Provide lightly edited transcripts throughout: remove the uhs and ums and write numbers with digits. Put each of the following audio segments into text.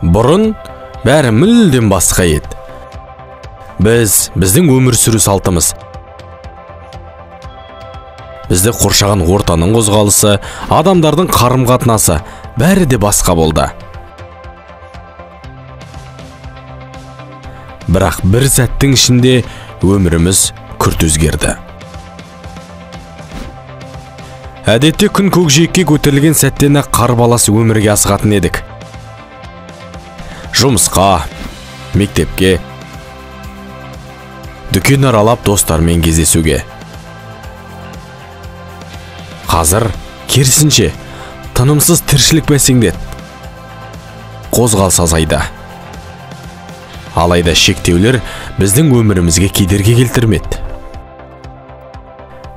Бұрын бәрі мүлдем басқа еді. Біздің өмір сүру салтымыз, бізді қоршаған ортаның қозғалысы, адамдардың қарым-қатынасы бәрі де басқа болды. Бірақ бір сәттің ішінде өміріміз күрт өзгерді. Әдетте күн көкжиекке көтерілген сәттен-ақ қар баласы өмірге асығатын едік. Жұмысқа, мектепке, дүкен аралап достармен кездесуге. Қазір керісінше тынымсыз тіршілік бәсеңдеді. Қозғалыс азайды. Алайда шектеулер біздің өмірімізге кедергі келтірмеді.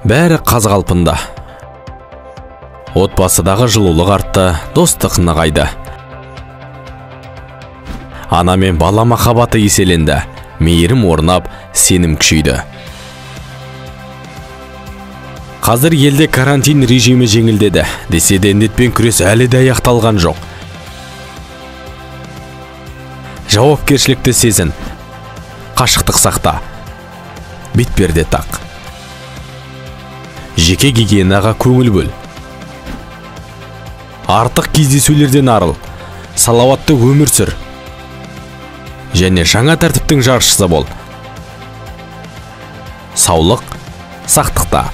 Бәрі қаз-қалпында. Отбасыдағы жылулық артты, достық нығайды. Ана мен бала махаббаты еселенді, мейірім орнап, сенім күшейді. Қазір елде карантин режимі жеңілдеді, десе де індетпен күрес әлі де аяқталған жоқ. Жауапкершілікті сезін, қашықтық сақта, бетперде тақ. Жеке гигиенаға көңіл бөл. Артық кездесулерден арыл, салауатты өмір сүр. Және жаңа тәртіптің жаршысы бол. Саулық сақтықта.